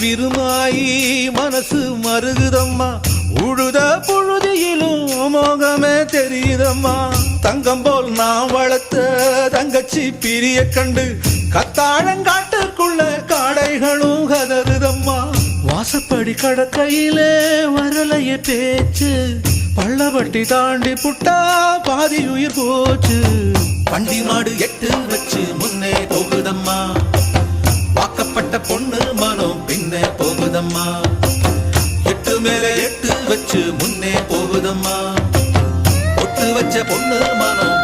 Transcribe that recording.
விருமாயி மனசு மருகுதம்மா. உழுத புழுதியிலும் மோகமே தெரியுதம்மா. தங்கம் போல் நான் வளர்த்த தங்கச்சி பிரிய கண்டு கத்தாழங்காட்டுக்குள்ள காடைகளும் கதறுதம்மா. வாசப்படி கடக்கையிலே வரலைய பேச்சு, பள்ளவட்டி தாண்டி புட்டா பாதி உயிர் போச்சு. வண்டி மாடு எட்டு வச்சு முன்னே போகுதம்மா. வாக்கப்பட்ட பொண்ணு மனம் பின்னே போகுதம்மா. எட்டு மேலே எட்டு வச்சு முன்னே போகுதம்மா. ஒட்டு வச்ச பொண்ணு மனம்